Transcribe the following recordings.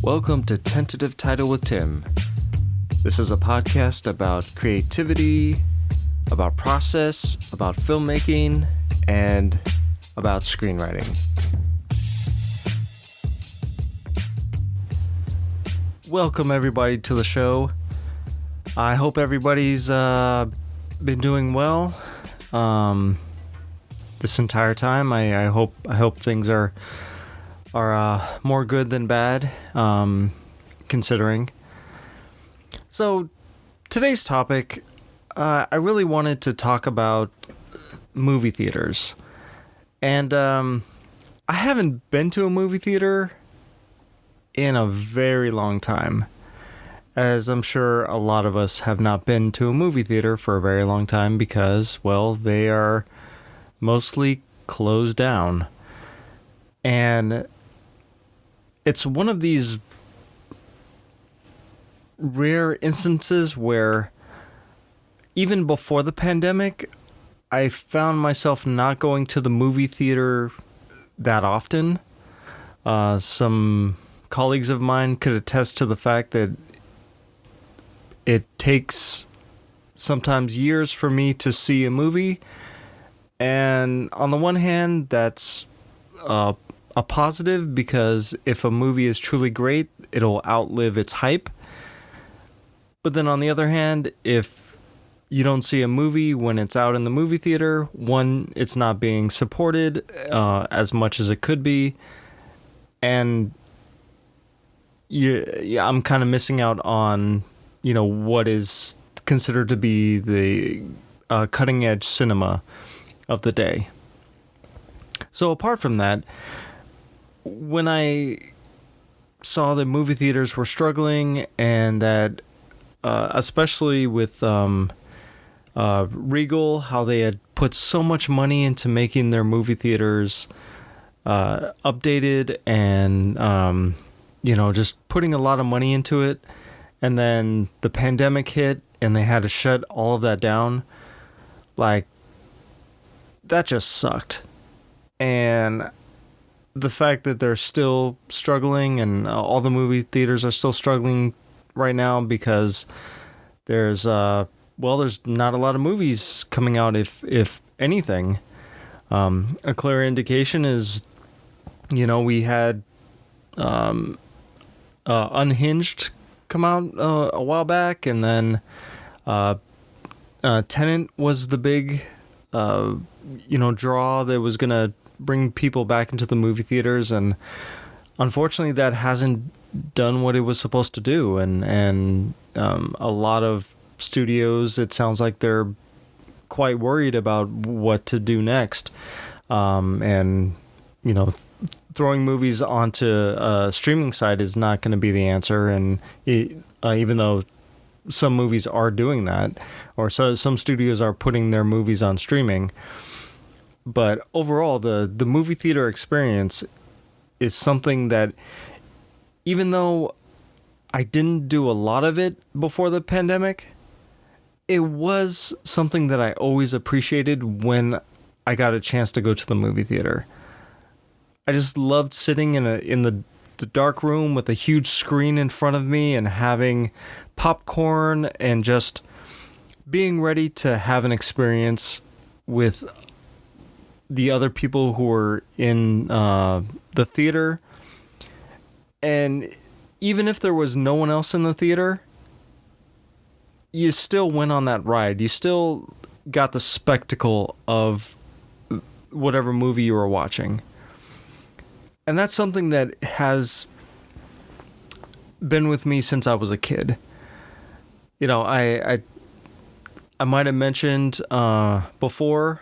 Welcome to Tentative Title with Tim. This is a podcast about creativity, about process, about filmmaking, and about screenwriting. Welcome everybody to the show. I hope everybody's been doing well this entire time. I hope things are more good than bad, considering. So today's topic, I really wanted to talk about movie theaters, and I haven't been to a movie theater in a very long time, as I'm sure a lot of us have not been to a movie theater for a very long time because, well, they are mostly closed down. And it's one of these rare instances where even before the pandemic, I found myself not going to the movie theater that often. Some colleagues of mine could attest to the fact that it takes sometimes years for me to see a movie. And on the one hand, that's a positive, because if a movie is truly great, it'll outlive its hype. But then on the other hand, if you don't see a movie when it's out in the movie theater, one, it's not being supported as much as it could be, and I'm kind of missing out on, what is considered to be the cutting edge cinema of the day. So apart from that, when I saw that movie theaters were struggling, and that especially with Regal, how they had put so much money into making their movie theaters updated and just putting a lot of money into it, and then the pandemic hit and they had to shut all of that down, like, that just sucked. And the fact that they're still struggling, and all the movie theaters are still struggling right now because there's not a lot of movies coming out, if anything. A clear indication is, we had Unhinged come out a while back, and then Tenet was the big draw that was gonna bring people back into the movie theaters, and unfortunately that hasn't done what it was supposed to do, and a lot of studios, it sounds like they're quite worried about what to do next, and throwing movies onto a streaming site is not going to be the answer. And even though some movies are doing that, or some studios are putting their movies on streaming, but overall the movie theater experience is something that, even though I didn't do a lot of it before the pandemic, it was something that I always appreciated when I got a chance to go to the movie theater. I just loved sitting in the dark room with a huge screen in front of me and having popcorn and just being ready to have an experience with the other people who were in the theater. And even if there was no one else in the theater, you still went on that ride. You still got the spectacle of whatever movie you were watching. And that's something that has been with me since I was a kid. I might have mentioned before,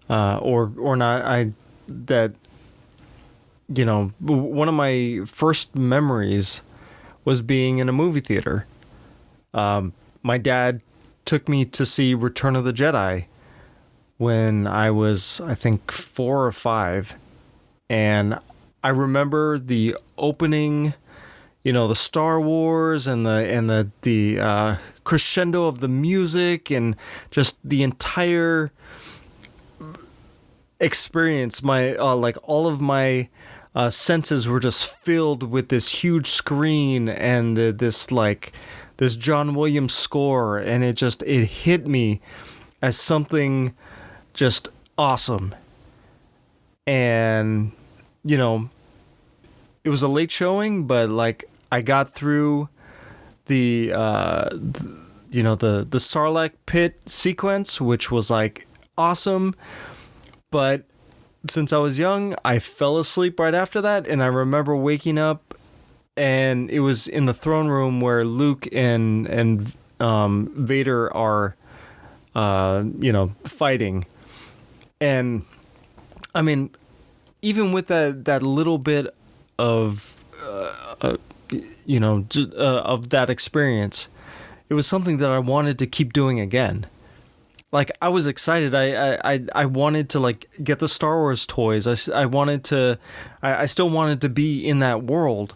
or not, that one of my first memories was being in a movie theater. My dad took me to see Return of the Jedi when I was, I think, 4 or 5. And I remember the opening, the Star Wars and the crescendo of the music, and just the entire experience. My all of my senses were just filled with this huge screen and this John Williams score, and it hit me as something just awesome. And it was a late showing, but like I got through the the Sarlacc pit sequence, which was like awesome. But since I was young, I fell asleep right after that, and I remember waking up, and it was in the throne room where Luke and Vader are fighting. And I mean, even with that little bit of of that experience, it was something that I wanted to keep doing again. Like, I was excited. I wanted to like get the Star Wars toys. I still wanted to be in that world,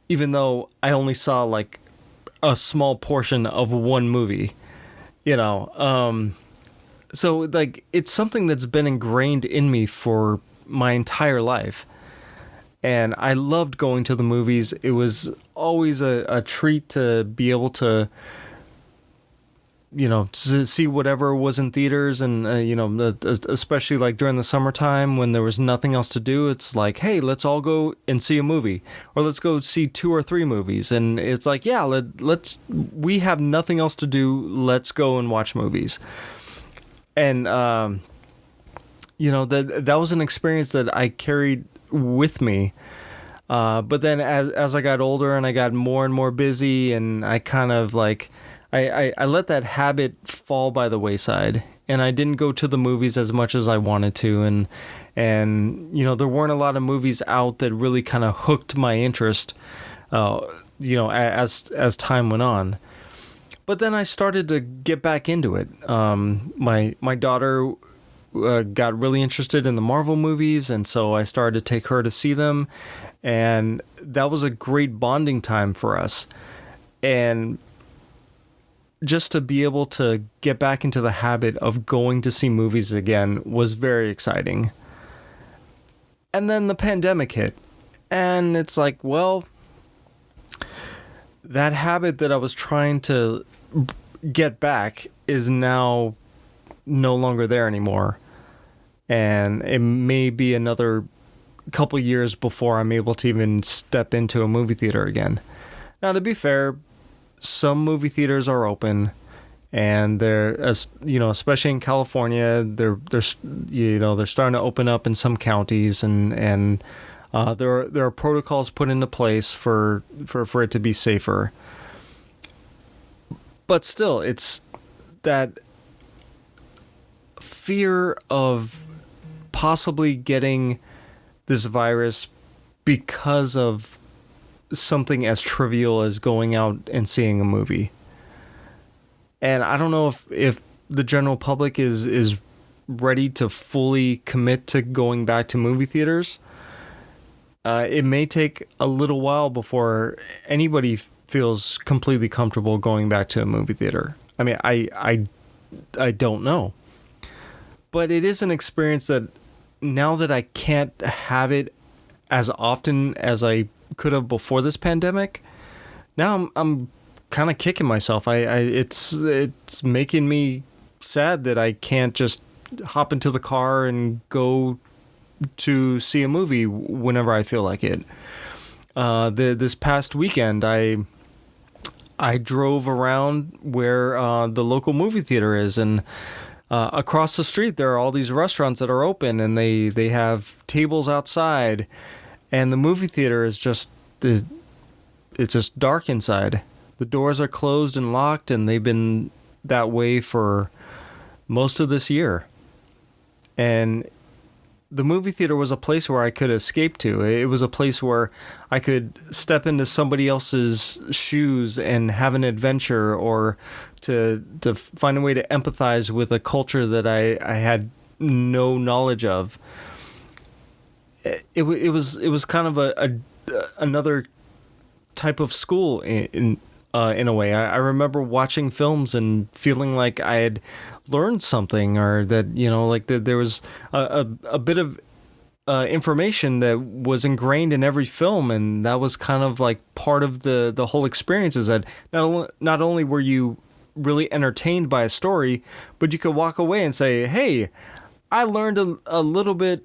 even though I only saw like a small portion of one movie, so like it's something that's been ingrained in me for my entire life. And I loved going to the movies. It was always a treat to be able to, to see whatever was in theaters. And, especially like during the summertime when there was nothing else to do, it's like, hey, let's all go and see a movie, or let's go see 2 or 3 movies. And it's like, yeah, we have nothing else to do. Let's go and watch movies. And, that was an experience that I carried with me. But then as I got older and I got more and more busy, and I kind of like, I let that habit fall by the wayside, and I didn't go to the movies as much as I wanted to. And there weren't a lot of movies out that really kind of hooked my interest, as time went on. But then I started to get back into it. My daughter got really interested in the Marvel movies, and so I started to take her to see them, and that was a great bonding time for us. And just to be able to get back into the habit of going to see movies again was very exciting. And then the pandemic hit, and it's like, well, that habit that I was trying to get back is now no longer there anymore. And it may be another couple years before I'm able to even step into a movie theater again. Now, to be fair, some movie theaters are open, and they're, especially in California, they're starting to open up in some counties, and there are protocols put into place for it to be safer. But still, it's that fear of possibly getting this virus because of something as trivial as going out and seeing a movie. And I don't know if the general public is ready to fully commit to going back to movie theaters. It may take a little while before anybody feels completely comfortable going back to a movie theater. I mean, I don't know. But it is an experience that, now that I can't have it as often as I could have before this pandemic, now I'm kind of kicking myself. It's making me sad that I can't just hop into the car and go to see a movie whenever I feel like it. This past weekend, I drove around where the local movie theater is, and across the street there are all these restaurants that are open, and they have tables outside, and the movie theater is it's just dark inside. The doors are closed and locked, and they've been that way for most of this year. And the movie theater was a place where I could escape to. It was a place where I could step into somebody else's shoes and have an adventure, or to find a way to empathize with a culture that I had no knowledge of. It was kind of another type of school in a way. I remember watching films and feeling like I had learned something, or that, like that there was a bit of information that was ingrained in every film, and that was kind of like part of the whole experience. Is that not only were you really entertained by a story, but you could walk away and say, "Hey, I learned a little bit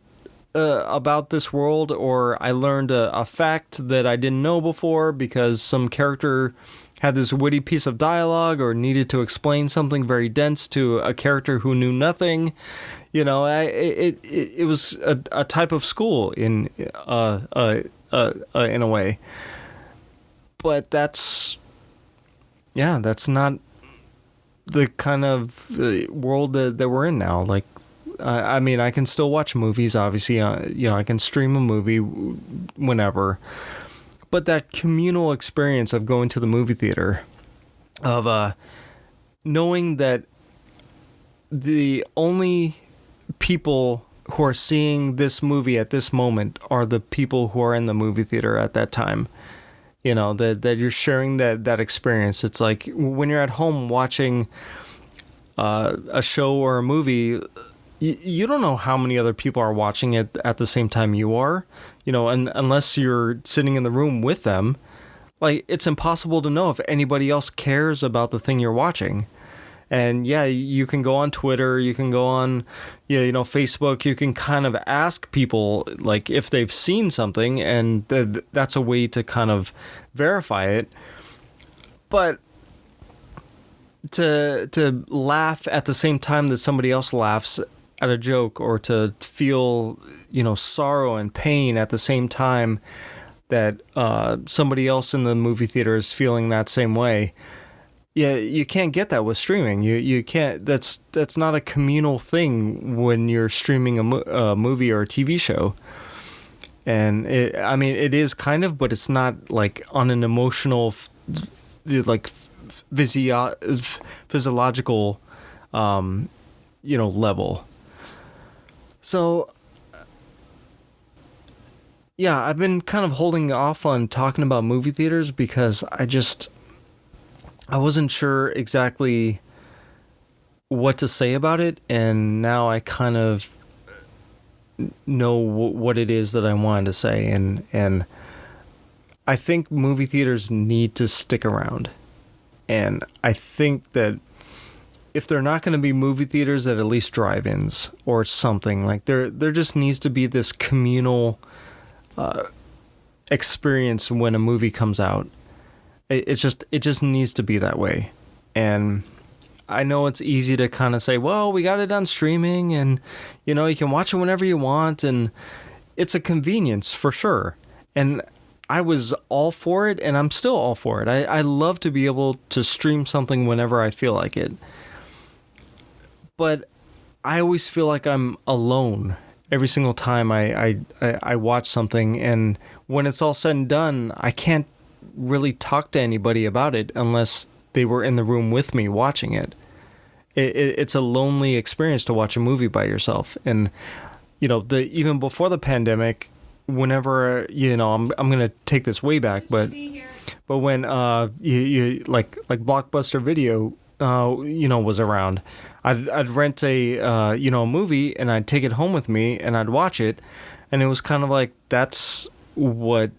about this world, or I learned a fact that I didn't know before because some character had this witty piece of dialogue or needed to explain something very dense to a character who knew nothing." You know, it was a type of school in a way. But that's not the kind of world that we're in now. Like, I mean, I can still watch movies, obviously. I can stream a movie whenever. But that communal experience of going to the movie theater, of knowing that the only people who are seeing this movie at this moment are the people who are in the movie theater at that time. You know, that you're sharing that experience. It's like when you're at home watching a show or a movie, you don't know how many other people are watching it at the same time you are. You know, and unless you're sitting in the room with them, like, it's impossible to know if anybody else cares about the thing you're watching. And yeah, you can go on Twitter, you can go on, Facebook, you can kind of ask people, like, if they've seen something, and that's a way to kind of verify it. But to laugh at the same time that somebody else laughs at a joke, or to feel, sorrow and pain at the same time that somebody else in the movie theater is feeling that same way. Yeah, you can't get that with streaming. You can't. That's not a communal thing when you're streaming a movie or a TV show. And it is kind of, but it's not like on an emotional, physiological, level. So, yeah, I've been kind of holding off on talking about movie theaters because I wasn't sure exactly what to say about it, and now I kind of know what it is that I wanted to say, and I think movie theaters need to stick around, and I think that if they're not going to be movie theaters, that at least drive-ins or something, like there just needs to be this communal experience when a movie comes out. It just needs to be that way. And I know it's easy to kind of say, well, we got it on streaming, and you can watch it whenever you want, and it's a convenience for sure. And I was all for it, and I'm still all for it. I love to be able to stream something whenever I feel like it. But I always feel like I'm alone every single time I watch something, and when it's all said and done, I can't really talk to anybody about it unless they were in the room with me watching it. It's a lonely experience to watch a movie by yourself. And even before the pandemic, whenever I'm gonna take this way back, but when you like Blockbuster Video was around, I'd rent a movie, and I'd take it home with me, and I'd watch it, and it was kind of like that's what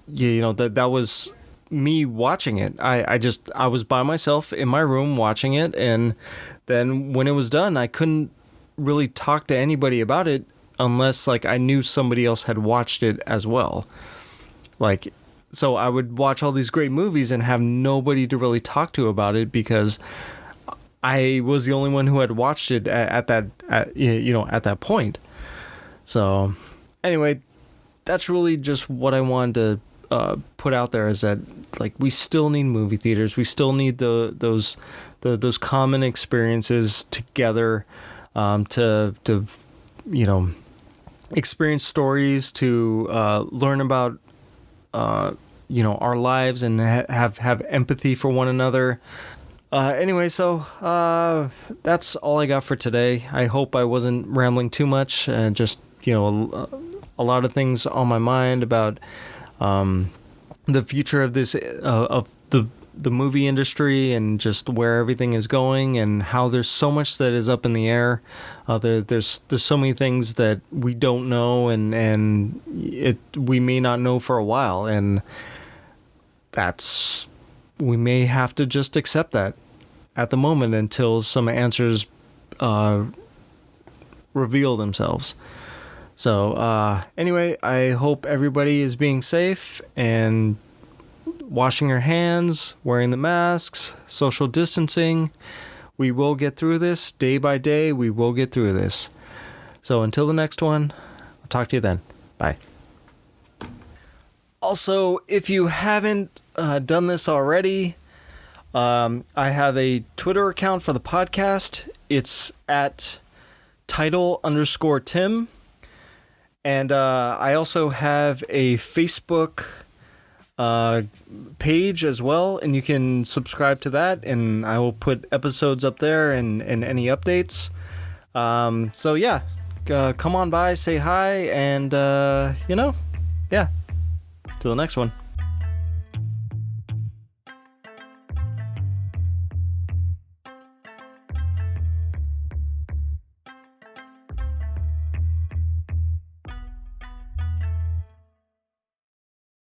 that was me watching it. I was by myself in my room watching it, and then when it was done, I couldn't really talk to anybody about it unless I knew somebody else had watched it as well. So I would watch all these great movies and have nobody to really talk to about it because I was the only one who had watched it at that point. So anyway, that's really just what I wanted to put out there, is that we still need movie theaters. We still need those common experiences together, to experience stories, to learn about our lives, and have empathy for one another. Anyway, so that's all I got for today. I hope I wasn't rambling too much, and just a lot of things on my mind about the future of this of the movie industry and just where everything is going, and how there's so much that is up in the air. There's so many things that we don't know, and we may not know for a while, and we may have to just accept that at the moment until some answers reveal themselves. So anyway, I hope everybody is being safe and washing your hands, wearing the masks, social distancing. We will get through this day by day. We will get through this. So until the next one, I'll talk to you then. Bye. Also, if you haven't done this already, I have a Twitter account for the podcast. It's at title_Tim. And I also have a Facebook page as well, and you can subscribe to that, and I will put episodes up there and any updates. So yeah, come on by, say hi, and yeah, till the next one.